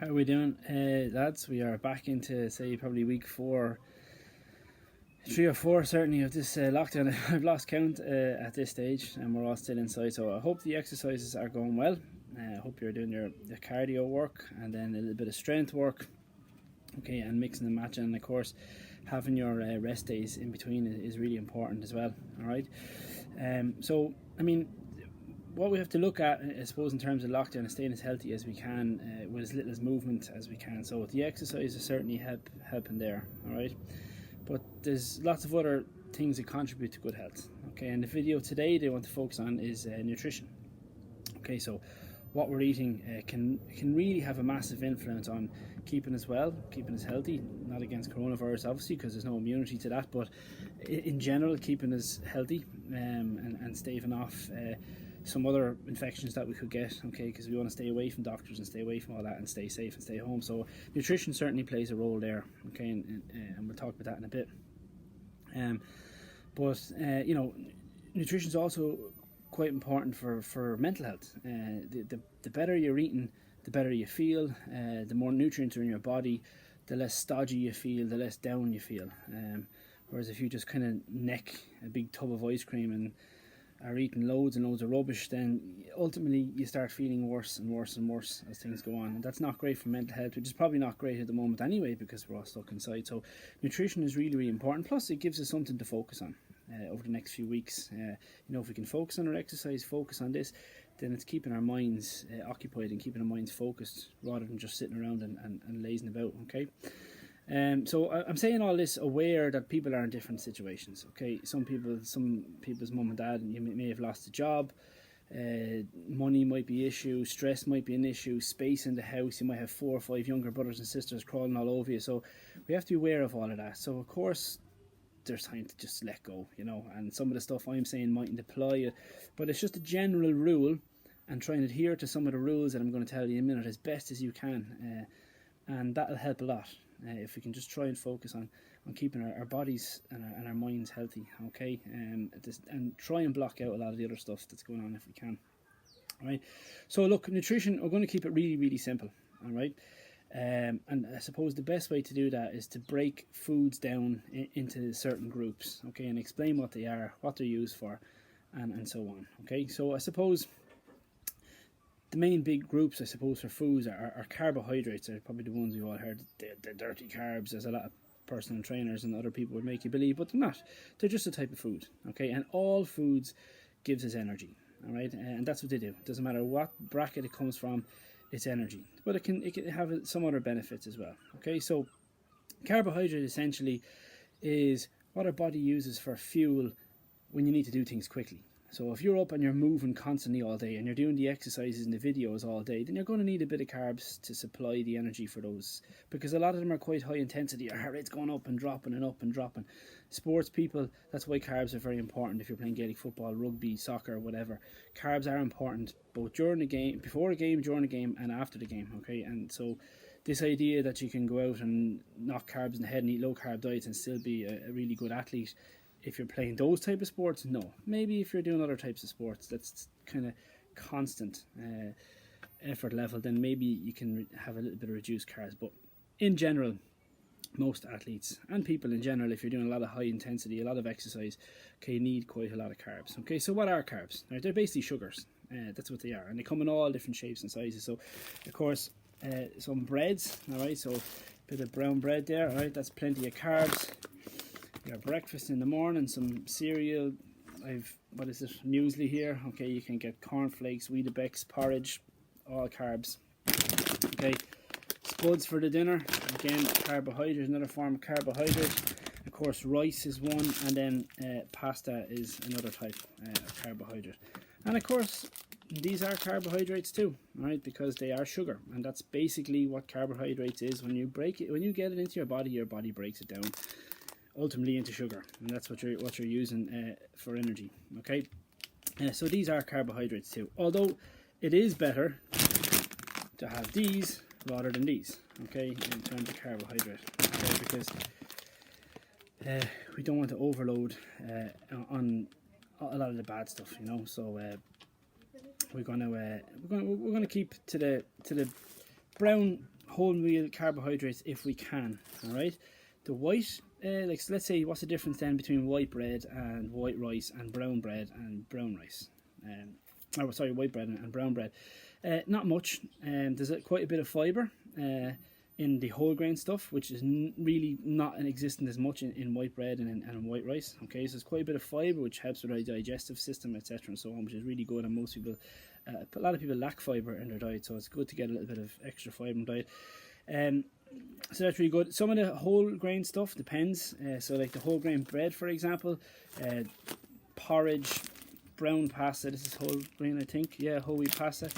How are we doing, lads? We are back into, say, probably week 3 or 4 certainly of this lockdown. I've lost count at this stage, and we're all still inside. So I hope the exercises are going well. I hope you're doing your cardio work and then a little bit of strength work. Okay, and mixing and matching, and of course having your rest days in between is really important as well. All right. So I mean, what we have to look at, I suppose, in terms of lockdown is staying as healthy as we can with as little as movement as we can. So the exercise is certainly helping there. All right. But there's lots of other things that contribute to good health. Okay, and the video today they want to focus on is nutrition. Okay, so what we're eating can really have a massive influence on keeping us well, keeping us healthy. Not against coronavirus, obviously, because there's no immunity to that, but in general, keeping us healthy and staving off some other infections that we could get. Okay, because we want to stay away from doctors and stay away from all that and stay safe and stay home. So nutrition certainly plays a role there. Okay, and we'll talk about that in a bit. But you know, nutrition is also quite important for mental health. The better you're eating, the better you feel. The more nutrients are in your body, the less stodgy you feel, the less down you feel. Whereas if you just kind of neck a big tub of ice cream and are eating loads and loads of rubbish, then ultimately you start feeling worse and worse and worse as things go on. And that's not great for mental health, which is probably not great at the moment anyway, because we're all stuck inside. So nutrition is really, really important. Plus it gives us something to focus on over the next few weeks. You know, if we can focus on our exercise, focus on this, then it's keeping our minds occupied and keeping our minds focused rather than just sitting around and lazing about. Okay. So I'm saying all this aware that people are in different situations. Okay, some people's mum and dad, and you may have lost a job. Money might be an issue, stress might be an issue, space in the house. You might have 4 or 5 younger brothers and sisters crawling all over you. So we have to be aware of all of that. So of course, there's time to just let go, you know. And some of the stuff I'm saying mightn't apply, but it's just a general rule, and try and adhere to some of the rules that I'm going to tell you in a minute as best as you can, and that'll help a lot. If we can just try and focus on keeping our bodies and our minds healthy, okay, and try and block out a lot of the other stuff that's going on if we can. All right. So look, nutrition, we're going to keep it really, really simple. All right. And I suppose the best way to do that is to break foods down into certain groups, okay, and explain what they are, what they're used for, and so on. Okay. So I suppose the main big groups, I suppose, for foods are carbohydrates. Are probably the ones we've all heard, the dirty carbs, as a lot of personal trainers and other people would make you believe, but they're not. They're just a type of food, okay? And all foods gives us energy, all right? And that's what they do. It doesn't matter what bracket it comes from, it's energy. But it can have some other benefits as well, okay? So carbohydrate essentially is what our body uses for fuel when you need to do things quickly. So if you're up and you're moving constantly all day and you're doing the exercises and the videos all day, then you're going to need a bit of carbs to supply the energy for those, because a lot of them are quite high intensity. Our heart rate's going up and dropping and up and dropping. Sports people, that's why carbs are very important. If you're playing Gaelic football, rugby, soccer, whatever, carbs are important both during the game, before a game, during a game, and after the game. Okay, and so this idea that you can go out and knock carbs in the head and eat low carb diets and still be a really good athlete, if you're playing those type of sports, no. Maybe if you're doing other types of sports that's kind of constant effort level, then maybe you can have a little bit of reduced carbs. But in general, most athletes and people in general, if you're doing a lot of high intensity, a lot of exercise, okay, need quite a lot of carbs. Okay, so what are carbs? Now, they're basically sugars. That's what they are, and they come in all different shapes and sizes. So, of course, some breads. All right, so a bit of brown bread there. All right, that's plenty of carbs. Your breakfast in the morning, some cereal. What is it? Muesli here. Okay, you can get cornflakes, Weetabix, porridge, all carbs. Okay, spuds for the dinner. Again, carbohydrate, another form of carbohydrate. Of course, rice is one, and then pasta is another type of carbohydrate. And of course, these are carbohydrates too, right? Because they are sugar, and that's basically what carbohydrates is. When you get it into your body breaks it down ultimately into sugar, and that's what you're using for energy. Okay, so these are carbohydrates too, although it is better to have these rather than these, okay, in terms of carbohydrate, okay, because we don't want to overload on a lot of the bad stuff, you know. So we're gonna keep to the brown wholemeal carbohydrates if we can. All right, the white, like so let's say, what's the difference then between white bread and white rice and brown bread and brown rice? Or sorry, white bread and brown bread. Not much. There's quite a bit of fibre in the whole grain stuff, which is really not in existent as much in white bread and in white rice. Okay, so there's quite a bit of fibre, which helps with our digestive system, etc., and so on, which is really good. And most people, a lot of people lack fibre in their diet, so it's good to get a little bit of extra fibre in diet. So that's really good. Some of the whole grain stuff depends. So like the whole grain bread, for example, porridge, brown pasta. This is whole grain, I think. Yeah, whole wheat pasta.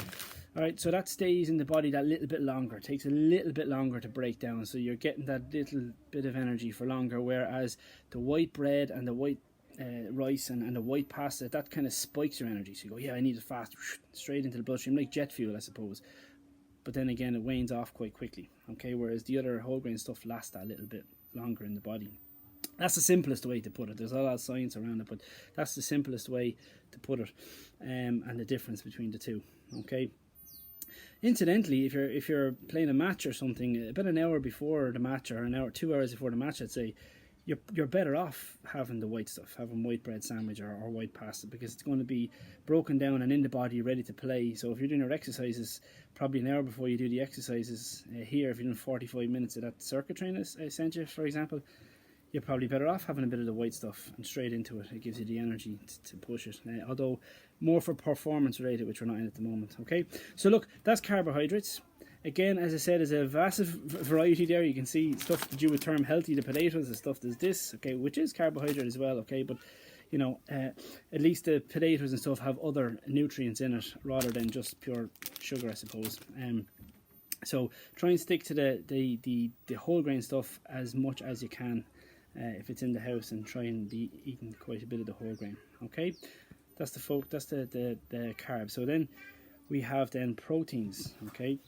All right, so that stays in the body that little bit longer. It takes a little bit longer to break down, so you're getting that little bit of energy for longer. Whereas the white bread and the white rice and the white pasta, that kind of spikes your energy. So you go, yeah, I need it fast, straight into the bloodstream, like jet fuel, I suppose. But then again, it wanes off quite quickly. Okay, whereas the other whole grain stuff lasts that little bit longer in the body. That's the simplest way to put it. There's a lot of science around it, but that's the simplest way to put it, and the difference between the two. Okay. Incidentally, if you're playing a match or something, about an hour before the match, or an hour, 2 hours before the match, I'd say, you're better off having the white stuff, having white bread sandwich or white pasta, because it's going to be broken down and in the body, ready to play. So if you're doing your exercises, probably an hour before you do the exercises here, if you're doing 45 minutes of that circuit training I sent you, for example, you're probably better off having a bit of the white stuff and straight into it. It gives you the energy to push it. Although more for performance related, which we're not in at the moment. Okay, so look, that's carbohydrates. Again, as I said, there's a vast variety there. You can see stuff that you would term healthy, the potatoes, the stuff there's this, okay, which is carbohydrate as well, okay, but you know, at least the potatoes and stuff have other nutrients in it rather than just pure sugar, I suppose. So try and stick to the whole grain stuff as much as you can. If it's in the house, and try and be eating quite a bit of the whole grain. Okay, that's the carbs. So then we have then proteins. Okay,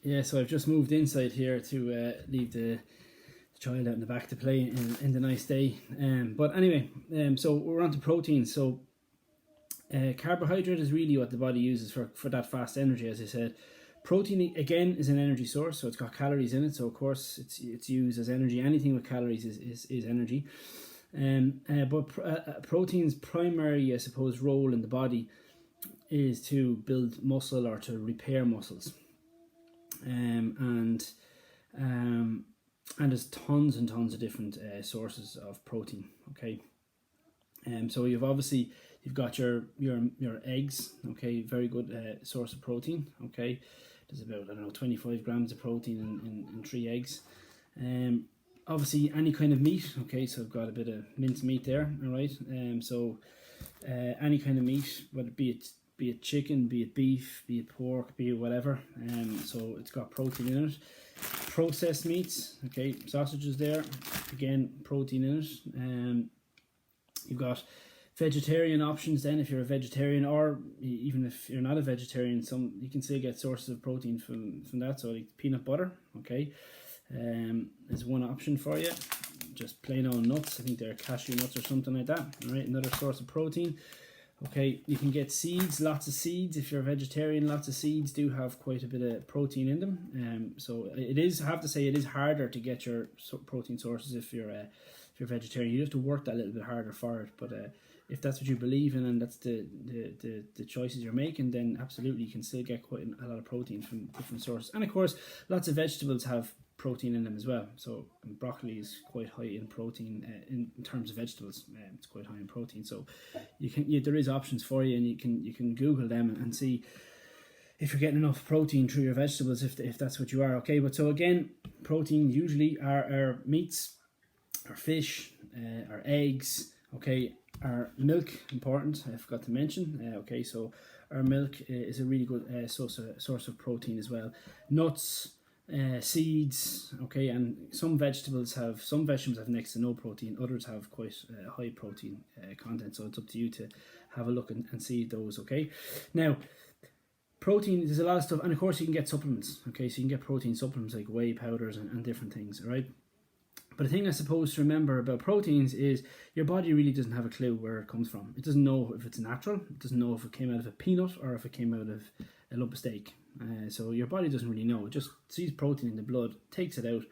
yeah. So I've just moved inside here to leave the child out in the back to play in the nice day. But anyway, so we're on to protein. So carbohydrate is really what the body uses for that fast energy, as I said. Protein, again, is an energy source, so it's got calories in it, so of course it's used as energy. Anything with calories is energy. But protein's primary, I suppose, role in the body is to build muscle or to repair muscles. And there's tons and tons of different sources of protein. Okay, so you've got your eggs. Okay, very good source of protein. Okay, there's about 25 grams of protein in 3 eggs. Obviously any kind of meat. Okay, so I've got a bit of minced meat there. All right, so any kind of meat, whether be it chicken, be it beef, be it pork, be it whatever. So it's got protein in it. Processed meats, okay, sausages there, again, protein in it. You've got vegetarian options then, if you're a vegetarian, or even if you're not a vegetarian, you can still get sources of protein from that. So like peanut butter, okay, is one option for you. Just plain old nuts, I think they're cashew nuts or something like that. All right, another source of protein. Okay, you can get seeds, lots of seeds. If you're a vegetarian, lots of seeds do have quite a bit of protein in them. So it is, I have to say, it is harder to get your protein sources if you're vegetarian. You have to work that a little bit harder for it. But if that's what you believe in and that's the choices you're making, then absolutely you can still get quite a lot of protein from different sources. And of course, lots of vegetables have protein in them as well. So broccoli is quite high in protein in terms of vegetables. It's quite high in protein. So there is options for you, and you can Google them and see if you're getting enough protein through your vegetables, if that's what you are. Okay, but so again, protein usually are our meats, our fish, our eggs. Okay, our milk, important, I forgot to mention. Okay, so our milk is a really good source of protein as well. Nuts, seeds, okay, and some vegetables have next to no protein, others have quite high protein content, so it's up to you to have a look and see those. Okay, now protein, there's a lot of stuff, and of course you can get supplements. Okay, so you can get protein supplements like whey powders and different things, right? But the thing I suppose to remember about proteins is your body really doesn't have a clue where it comes from. It doesn't know if it's natural. It doesn't know if it came out of a peanut or if it came out of a lump of steak. So your body doesn't really know. It just sees protein in the blood, takes it out,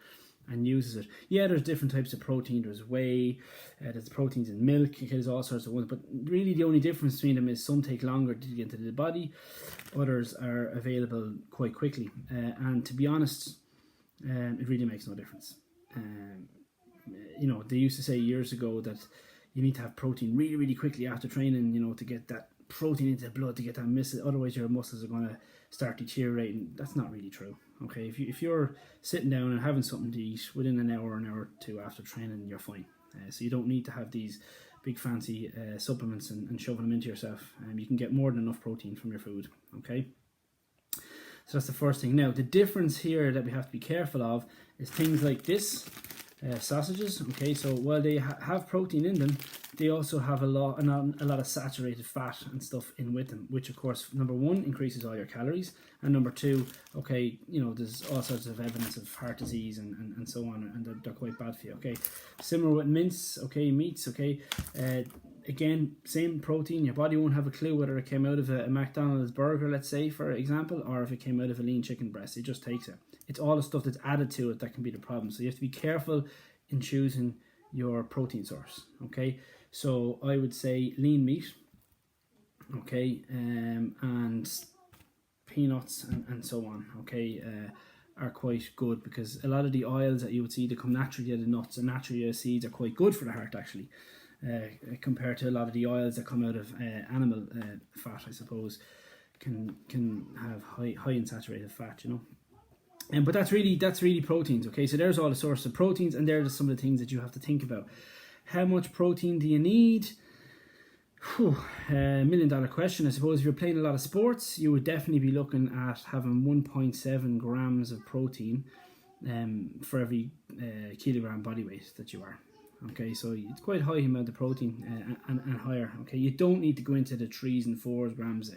and uses it. Yeah, there's different types of protein. There's whey, there's proteins in milk. Okay, there's all sorts of ones. But really the only difference between them is some take longer to get into the body. Others are available quite quickly. And to be honest, it really makes no difference. You know, they used to say years ago that you need to have protein really, really quickly after training, you know, to get that protein into the blood, to get that missile. Otherwise, your muscles are going to start deteriorating. That's not really true. Okay, if you're sitting down and having something to eat within an hour or two after training, you're fine. So you don't need to have these big fancy supplements and shoving them into yourself. You can get more than enough protein from your food. Okay. So that's the first thing. Now, the difference here that we have to be careful of is things like this, sausages. Okay, so while they have protein in them, they also have a lot of saturated fat and stuff in with them, which of course, number one, increases all your calories, and number two, okay, you know, there's all sorts of evidence of heart disease and so on, and they're quite bad for you. Okay, similar with mince. Okay, meats. Okay, again, same protein. Your body won't have a clue whether it came out of a McDonald's burger, let's say, for example, or if it came out of a lean chicken breast. It just takes it. It's all the stuff that's added to it that can be the problem. So you have to be careful in choosing your protein source. Okay, so I would say lean meat. Okay, and peanuts and so on. Okay, are quite good, because a lot of the oils that you would see that come naturally out of nuts and naturally out of seeds are quite good for the heart, actually. Compared to a lot of the oils that come out of animal fat, I suppose, can have high in saturated fat, you know. But that's really proteins. Okay, so there's all the sources of proteins, and there's some of the things that you have to think about. How much protein do you need? Whew, $1 million question. I suppose if you're playing a lot of sports, you would definitely be looking at having 1.7 grams of protein for every kilogram body weight that you are. Okay, so it's quite high amount of protein and higher. Okay, you don't need to go into the 3s and 4s grams.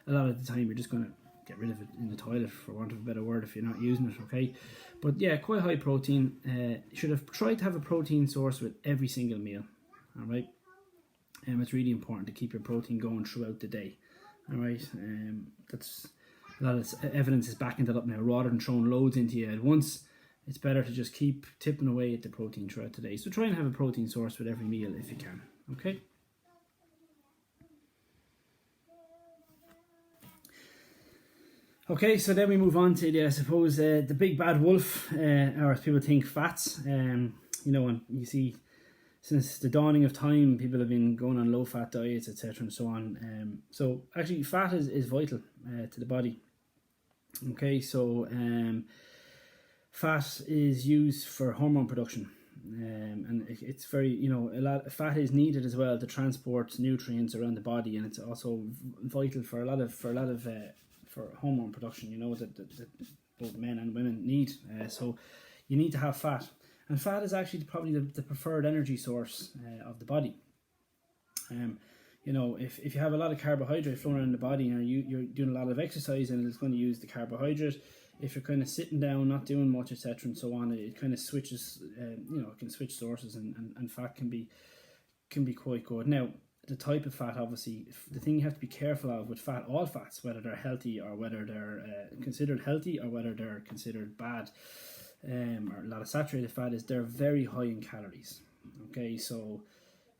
A lot of the time, you're just going to get rid of it in the toilet, for want of a better word, if you're not using it. Okay, but yeah, quite high protein. You should have tried to have a protein source with every single meal. All right, it's really important to keep your protein going throughout the day. All right, that's a lot of evidence is backing that up now. Rather than throwing loads into you at once, it's better to just keep tipping away at the protein throughout the day. So try and have a protein source with every meal if you can. Okay. Okay, so then we move on to I suppose the big bad wolf, or as people think, fats. You know, and you see, since the dawning of time, people have been going on low-fat diets, etc., and so on. So actually, fat is vital to the body. Okay, so fat is used for hormone production, and it's very, you know, a lot of fat is needed as well to transport nutrients around the body, and it's also vital for hormone production, you know, that both men and women need. So you need to have fat, and fat is actually probably the preferred energy source of the body. You know, if you have a lot of carbohydrate flowing around the body, and you're doing a lot of exercise, and it's going to use the carbohydrate. If you're kind of sitting down, not doing much, etc., and so on, it kind of switches. You know, it can switch sources, and fat can be quite good. Now, the type of fat, obviously, the thing you have to be careful of with fat, all fats, whether they're healthy or whether they're considered healthy or whether they're considered bad, or a lot of saturated fat, is they're very high in calories. Okay, so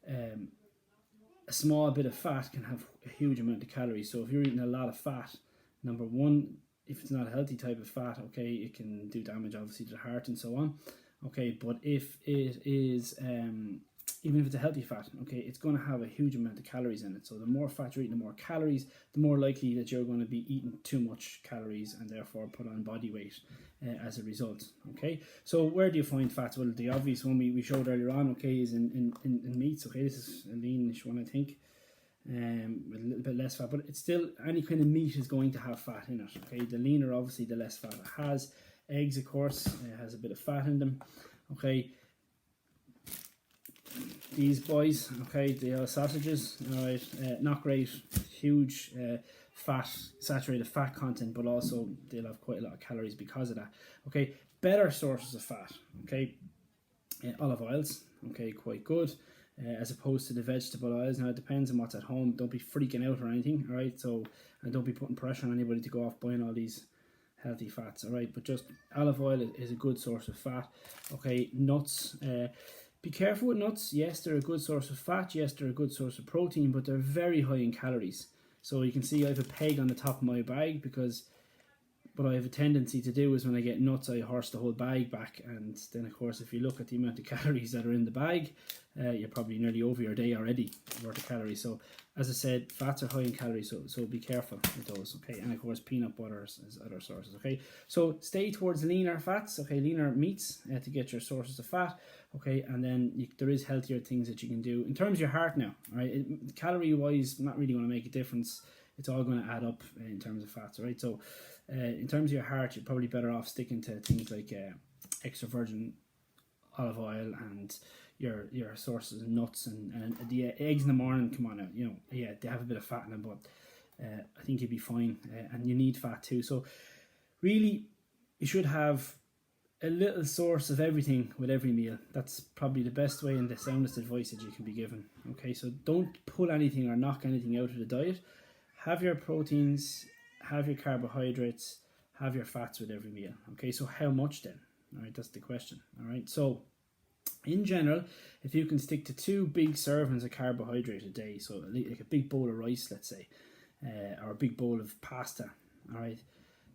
a small bit of fat can have a huge amount of calories. So if you're eating a lot of fat, number one, if it's not a healthy type of fat, okay, it can do damage, obviously, to the heart and so on. Okay, but if it is even if it's a healthy fat, okay, it's going to have a huge amount of calories in it. So the more fat you're eating, the more calories, the more likely that you're going to be eating too much calories and therefore put on body weight as a result. Okay, so where do you find fats? Well, the obvious one we showed earlier on, okay, is in meats. Okay, this is a leanish one, I think, with a little bit less fat, but it's still, any kind of meat is going to have fat in it. Okay, the leaner, obviously, the less fat it has. Eggs, of course, has a bit of fat in them. Okay, these boys, okay, the sausages, all right, not great, huge saturated fat content, but also they'll have quite a lot of calories because of that. Okay, better sources of fat. Okay, olive oils. Okay, quite good. As opposed to the vegetable oils. Now it depends on what's at home. Don't be freaking out or anything, all right? So, and don't be putting pressure on anybody to go off buying all these healthy fats, all right? But just olive oil is a good source of fat. Okay, nuts. Be careful with nuts. Yes, they're a good source of fat. Yes, they're a good source of protein, but they're very high in calories. So you can see I have a peg on the top of my bag because what I have a tendency to do is when I get nuts, I horse the whole bag back. And then, of course, if you look at the amount of calories that are in the bag, you're probably nearly over your day already worth of calories. So, as I said, fats are high in calories, so be careful with those, okay? And, of course, peanut butter is other sources, okay? So, stay towards leaner fats, okay? Leaner meats to get your sources of fat, okay? And then there is healthier things that you can do. In terms of your heart now, all right? Calorie-wise, not really going to make a difference. It's all going to add up in terms of fats, all right? So, in terms of your heart, you're probably better off sticking to things like extra virgin olive oil and your sources of nuts and the eggs in the morning. Come on out, you know, yeah, they have a bit of fat in them, but I think you'd be fine, and you need fat too. So really, you should have a little source of everything with every meal. That's probably the best way and the soundest advice that you can be given. Okay, so don't pull anything or knock anything out of the diet. Have your proteins, have your carbohydrates, have your fats with every meal. Okay, so how much then? All right, that's the question. All right, so in general, if you can stick to 2 big servings of carbohydrate a day, so like a big bowl of rice, let's say, or a big bowl of pasta, all right,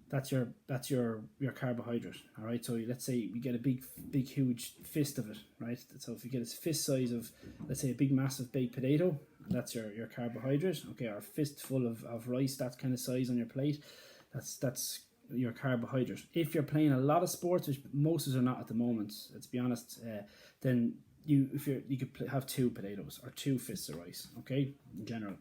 that's your carbohydrate. All right, so let's say you get a big huge fist of it, right? So if you get a fist size of, let's say, a big massive baked potato, that's your carbohydrate. Okay, or a fistful of rice, that kind of size on your plate, that's your carbohydrate. If you're playing a lot of sports, which most of us are not at the moment, let's be honest, then you could have 2 potatoes or 2 fists of rice. Okay, in general.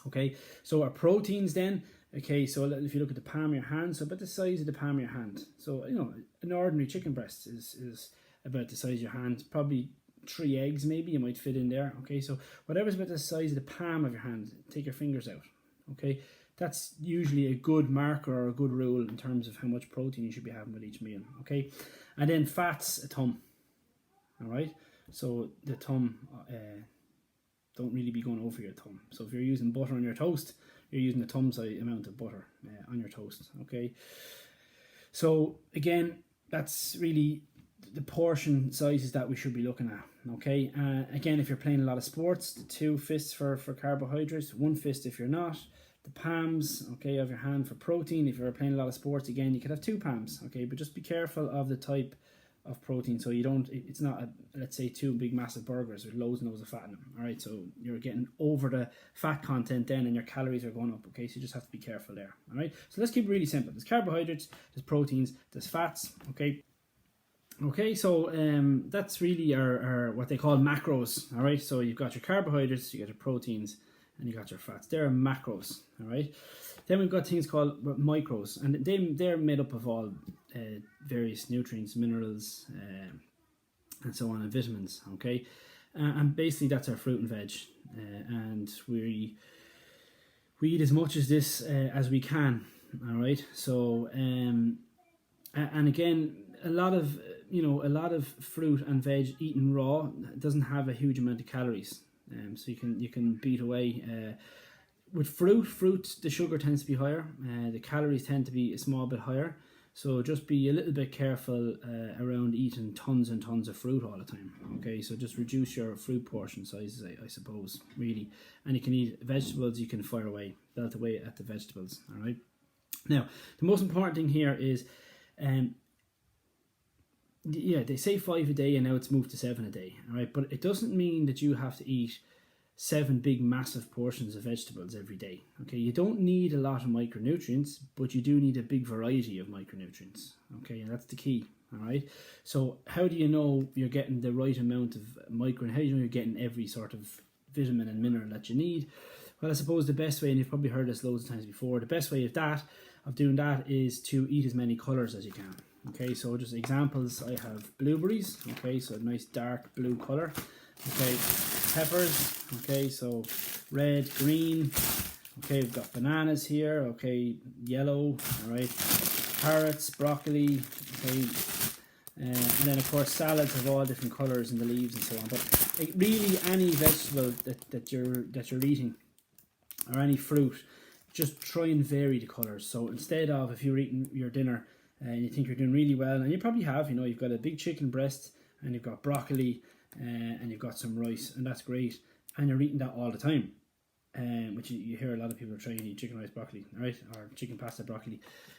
Okay, so our proteins then. Okay, so if you look at the palm of your hand, so about the size of the palm of your hand. So, you know, an ordinary chicken breast is about the size of your hand. Probably 3 eggs maybe you might fit in there. Okay, so whatever's about the size of the palm of your hand, take your fingers out. Okay, that's usually a good marker or a good rule in terms of how much protein you should be having with each meal. Okay, and then fats, a thumb. All right, so the thumb, don't really be going over your thumb. So if you're using butter on your toast, you're using a thumb size amount of butter on your toast. Okay, so again, that's really the portion sizes that we should be looking at. Okay, again, if you're playing a lot of sports, the 2 fists for carbohydrates, 1 fist if you're not. The palms, okay, of your hand for protein. If you're playing a lot of sports, again, you could have 2 palms. Okay, but just be careful of the type of protein, so you don't, it's not let's say 2 big massive burgers with loads and loads of fat in them. All right, so you're getting over the fat content then, and your calories are going up. Okay, so you just have to be careful there. All right, so let's keep it really simple. There's carbohydrates, there's proteins, there's fats. Okay, so that's really our what they call macros. All right, so you've got your carbohydrates, you got your proteins, and you got your fats. They're macros. All right, then we've got things called micros, and they're made up of all various nutrients, minerals, and so on, and vitamins. Okay, and basically that's our fruit and veg, and we eat as much as this as we can. All right, so and again, a lot of fruit and veg eaten raw doesn't have a huge amount of calories, so you can beat away. With fruit, the sugar tends to be higher, the calories tend to be a small bit higher. So just be a little bit careful around eating tons and tons of fruit all the time. Okay, so just reduce your fruit portion sizes, I suppose, really. And you can eat vegetables, you can fire away, belt away at the vegetables. All right. Now, the most important thing here is, they say 5 a day, and now it's moved to 7 a day. All right, but it doesn't mean that you have to eat 7 big massive portions of vegetables every day. Okay, you don't need a lot of micronutrients, but you do need a big variety of micronutrients. Okay, and that's the key. All right, so how do you know you're getting the right amount of and how do you know you're getting every sort of vitamin and mineral that you need? Well, I suppose the best way, and you've probably heard this loads of times before, the best way of doing that is to eat as many colors as you can. Okay, so just examples, I have blueberries. Okay, so a nice dark blue color. Okay, peppers. Okay, so red, green. Okay, we've got bananas here, okay, yellow, all right, carrots, broccoli, okay, and then of course salads have all different colours in the leaves and so on. But really, any vegetable that you're eating, or any fruit, just try and vary the colours. So instead of, if you're eating your dinner and you think you're doing really well, and you probably have, you've got a big chicken breast and you've got broccoli and you've got some rice, and that's great, and you're eating that all the time. Which you hear a lot of people are trying to eat chicken rice broccoli, right, or chicken pasta broccoli.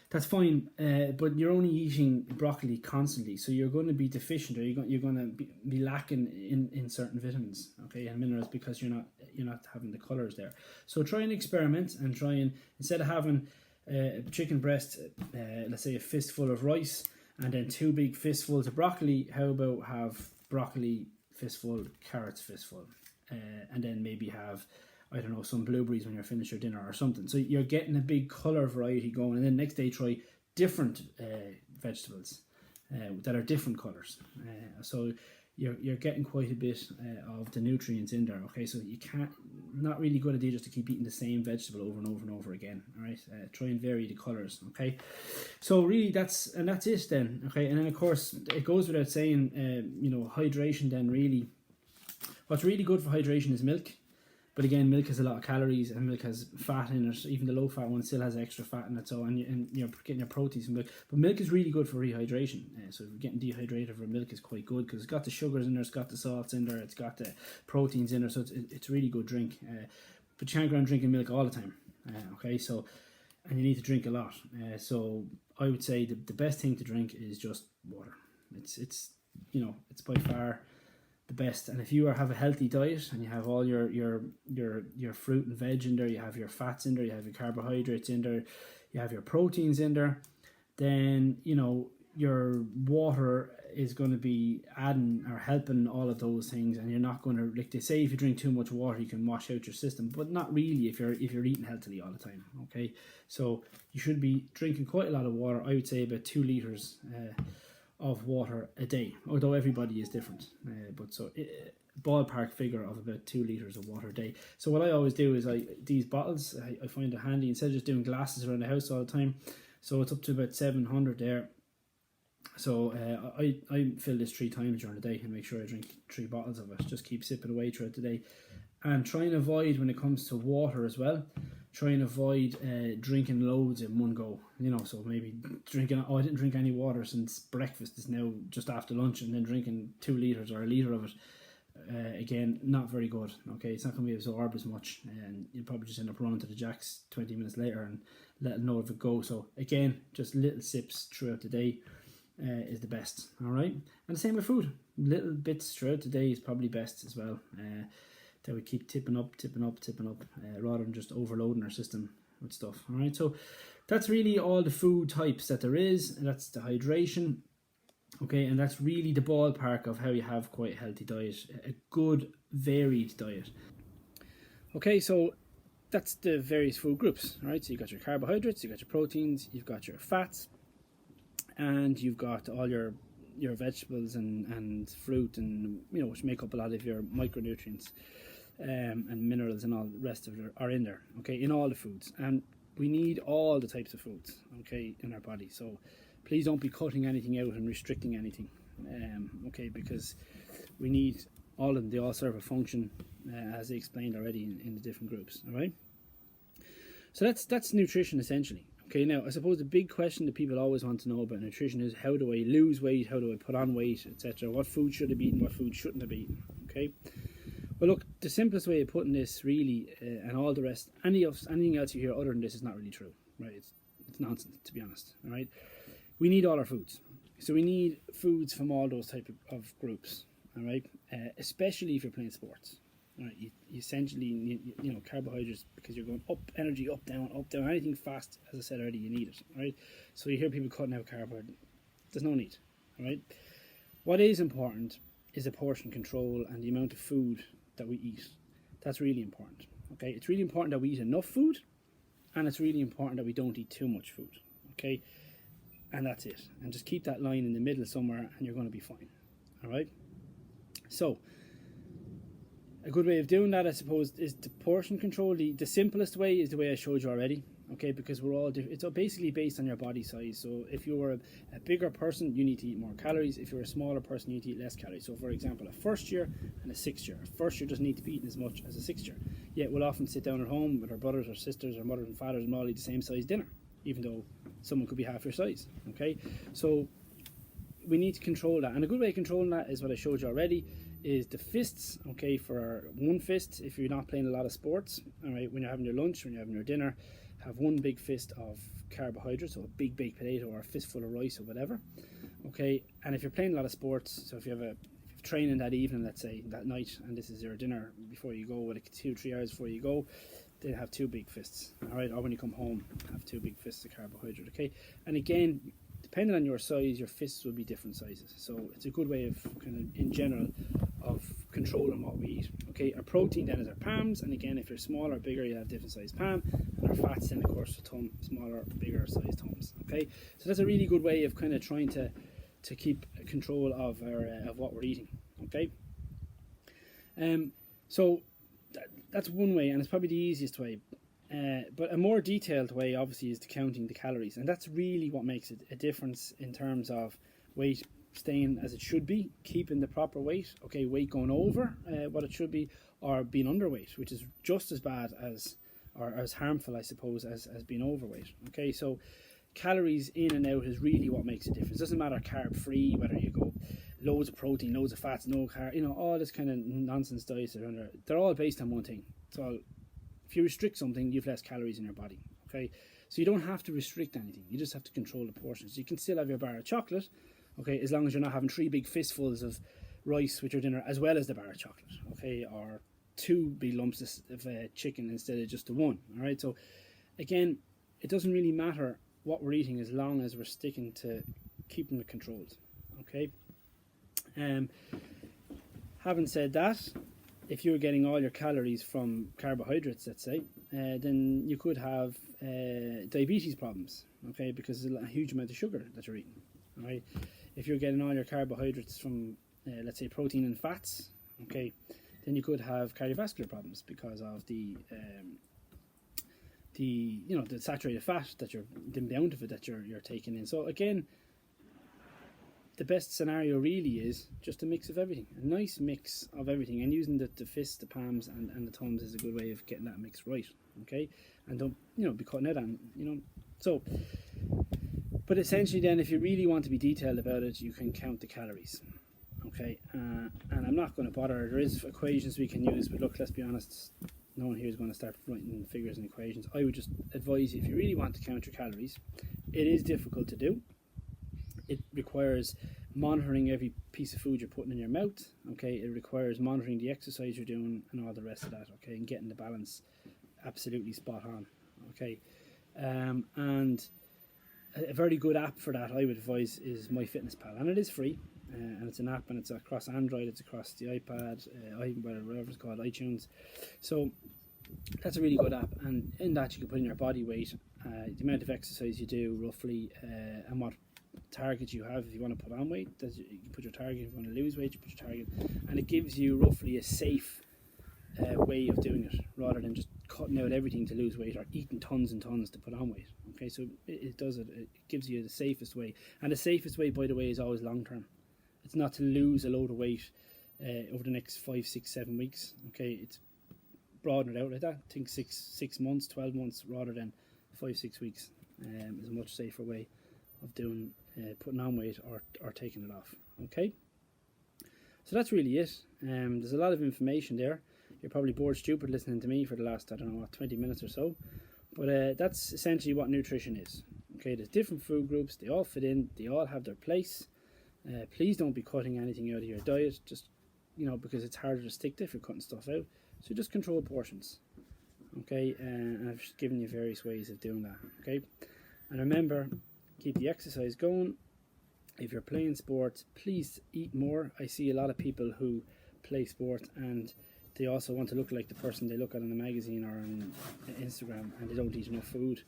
That's fine, but you're only eating broccoli constantly, so you're going to be deficient, or you're going to be lacking in certain vitamins, okay, and minerals, because you're not having the colours there. So try and experiment, and try and, instead of having a chicken breast, let's say a fistful of rice, and then 2 big fistfuls of broccoli, how about have broccoli fistful, carrots fistful, and then maybe have, I don't know, some blueberries when you're finished your dinner or something. So you're getting a big colour variety going, and then next day try different vegetables that are different colours. So you're getting quite a bit of the nutrients in there. Okay, so you can't, not really good idea just to keep eating the same vegetable over and over and over again. All right, try and vary the colours. Okay, so really that's it then. Okay, and then of course it goes without saying, hydration. Then really, what's really good for hydration is milk. But again, milk has a lot of calories, and milk has fat in it. Even the low-fat one still has extra fat in it. So, and you're getting your proteins from milk. But milk is really good for rehydration. So if you're getting dehydrated from milk, is quite good, because it's got the sugars in there, it's got the salts in there, it's got the proteins in there. So it's a really good drink. But you can't go around drinking milk all the time. Okay, so, and you need to drink a lot. So I would say the best thing to drink is just water. It's by far the best. And if you have a healthy diet, and you have all your fruit and veg in there, you have your fats in there, you have your carbohydrates in there, you have your proteins in there, then your water is going to be adding or helping all of those things. And you're not going to, like they say, if you drink too much water you can wash out your system, but not really if you're eating healthily all the time. Okay, so you should be drinking quite a lot of water. I would say about 2 litres of water a day, although everybody is different, but so ballpark figure of about 2 litres of water a day. So what I always do is these bottles, I find it handy, instead of just doing glasses around the house all the time. So it's up to about 700 there. So I fill this 3 times during the day and make sure I drink 3 bottles of it. Just keep sipping away throughout the day, and try and avoid, when it comes to water as well, try and avoid drinking loads in one go. So maybe drinking, I didn't drink any water since breakfast, is now just after lunch, and then drinking 2 litres or a litre of it. Again, not very good. Okay, it's not going to be absorbed as much, and you'll probably just end up running to the jacks 20 minutes later and letting know of it go. So again, just little sips throughout the day is the best. All right, and the same with food. Little bits throughout the day is probably best as well. That we keep tipping up, rather than just overloading our system with stuff. All right, so that's really all the food types that there is, and that's the hydration. Okay, and that's really the ballpark of how you have quite a healthy diet, a good varied diet. Okay, so that's the various food groups. All right, so you've got your carbohydrates, you've got your proteins, you've got your fats, and you've got all your vegetables and fruit, and which make up a lot of your micronutrients. And minerals and all the rest of it are in there, okay, in all the foods. And we need all the types of foods, okay, in our body. So please don't be cutting anything out and restricting anything, okay, because we need all of them. They all serve a function, as I explained already in the different groups. All right, so that's nutrition essentially. Okay, now I suppose the big question that people always want to know about nutrition is, how do I lose weight, how do I put on weight, etc. What food should I be eating, what food shouldn't I be eating? Okay, well, look, the simplest way of putting this really, and all the rest, anything else you hear other than this is not really true, right? It's nonsense, to be honest. All right, we need all our foods, so we need foods from all those type of groups. All right, especially if you're playing sports. All right, you essentially need carbohydrates, because you're going up, energy up, down, anything fast. As I said already, you need it. All right, so you hear people cutting out carbohydrates. There's no need. All right, what is important is the portion control and the amount of food that we eat. That's really important. Okay, it's really important that we eat enough food, and it's really important that we don't eat too much food. Okay, and that's it. And just keep that line in the middle somewhere, and you're going to be fine. All right. So A good way of doing that, I suppose, is the portion control. The simplest way is the way I showed you already. Okay, because we're all different. It's basically based on your body size. So if you're a bigger person, you need to eat more calories. If you're a smaller person, you need to eat less calories. So for example, a first year and a sixth year. A first year doesn't need to be eating as much as a sixth year. Yet we'll often sit down at home with our brothers or sisters or mothers and fathers and all eat the same size dinner, even though someone could be half your size. Okay, so we need to control that. And a good way of controlling that is what I showed you already, is the fists. Okay, for one fist, if you're not playing a lot of sports, all right, when you're having your lunch, when you're having your dinner, have one big fist of carbohydrates, so a big baked potato or a fistful of rice or whatever. Okay, and if you're playing a lot of sports, so if you have training that evening, let's say that night, and this is your dinner before you go, like 2-3 hours before you go, then have two big fists. All right, or when you come home, have two big fists of carbohydrate. Okay, and again, depending on your size, your fists will be different sizes. So it's a good way of kind of, in general, of controlling what we eat. Okay, our protein then is our palms, and again, if you're smaller or bigger, you have different size palm, and our fats then, of course, the thumb, smaller, bigger size thumbs. Okay, so that's a really good way of kind of trying to keep control of our of what we're eating. Okay, so that's one way, and it's probably the easiest way. But a more detailed way, obviously, is to counting the calories, and that's really what makes it a difference in terms of weight staying as it should be, keeping the proper weight. Okay, weight going over what it should be, or being underweight, which is just as bad as, or as harmful, I suppose, as being overweight. Okay, so calories in and out is really what makes a difference. It doesn't matter carb free, whether you go loads of protein, loads of fats, no carb, all this kind of nonsense diets are under. They're all based on one thing. So if you restrict something, you have less calories in your body. Okay, so you don't have to restrict anything. You just have to control the portions. You can still have your bar of chocolate, okay, as long as you're not having 3 big fistfuls of rice with your dinner as well as the bar of chocolate, okay, or 2 big lumps of chicken instead of just the one. All right, so again, it doesn't really matter what we're eating as long as we're sticking to keeping it controlled. Okay, having said that, if you're getting all your calories from carbohydrates, let's say, then you could have diabetes problems, okay, because there's a huge amount of sugar that you're eating. All right, if you're getting all your carbohydrates from, let's say, protein and fats, okay, then you could have cardiovascular problems because of the saturated fat that the amount of it that you're taking in. So again, the best scenario really is just a mix of everything, a nice mix of everything, and using the fists, the palms, and the thumbs is a good way of getting that mix right. Okay, and don't be cutting out on so. But essentially, then, if you really want to be detailed about it, you can count the calories. Okay, and I'm not going to bother. There is equations we can use, but look, let's be honest. No one here is going to start writing figures and equations. I would just advise you, if you really want to count your calories, it is difficult to do. It requires monitoring every piece of food you're putting in your mouth. Okay, it requires monitoring the exercise you're doing and all the rest of that. Okay, and getting the balance absolutely spot on. Okay, and a very good app for that, I would advise, is MyFitnessPal, and it is free. And it's an app, and it's across Android, it's across the iPad, whatever it's called, iTunes. So that's a really good app, and in that you can put in your body weight, the amount of exercise you do roughly, and what target you have. If you want to put on weight, you can put your target. If you want to lose weight, you put your target, and it gives you roughly a safe way of doing it, rather than just cutting out everything to lose weight or eating tons and tons to put on weight. Okay, so it gives you the safest way, and the safest way, by the way, is always long term. It's not to lose a load of weight over the next 5, 6, 7 weeks. Okay, it's broaden it out like that. I think 6 months, 12 months, rather than 5, 6 weeks, is a much safer way of doing putting on weight or taking it off. Okay, so that's really it. There's a lot of information there. You're probably bored stupid listening to me for the last 20 minutes or so, but that's essentially what nutrition is. Okay, there's different food groups. They all fit in. They all have their place. Please don't be cutting anything out of your diet, just because it's harder to stick to if you're cutting stuff out. So just control portions. Okay, and I've just given you various ways of doing that. Okay, and remember, keep the exercise going. If you're playing sports, please eat more. I see a lot of people who play sports and they also want to look like the person they look at in a magazine or on Instagram, and they don't eat enough food.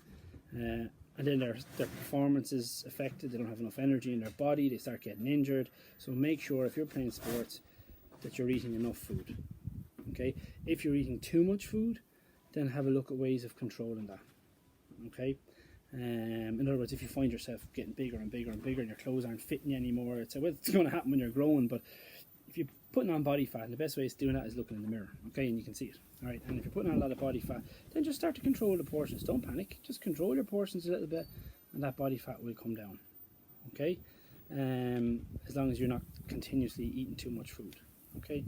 And then their performance is affected. They don't have enough energy in their body. They start getting injured. So make sure, if you're playing sports, that you're eating enough food. Okay, if you're eating too much food, then have a look at ways of controlling that. Okay, in other words, if you find yourself getting bigger and bigger and bigger and your clothes aren't fitting you anymore, it's going to happen when you're growing. But if you're putting on body fat, and the best way of doing that is looking in the mirror, okay, and you can see it. All right, and if you're putting on a lot of body fat, then just start to control the portions. Don't panic, just control your portions a little bit, and that body fat will come down. Okay, as long as you're not continuously eating too much food. Okay,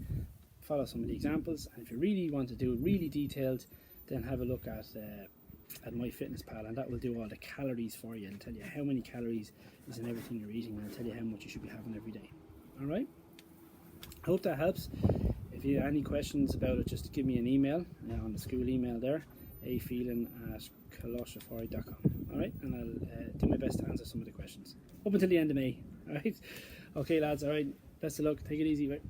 follow some of the examples, and if you really want to do it really detailed, then have a look at MyFitnessPal, and that will do all the calories for you and tell you how many calories is in everything you're eating, and tell you how much you should be having every day. All right, I hope that helps. If you have any questions about it, just give me an email on the school email there, aphelan@colossafari.com. All right, and I'll do my best to answer some of the questions up until the end of May. All right, okay lads, all right, best of luck, take it easy, right?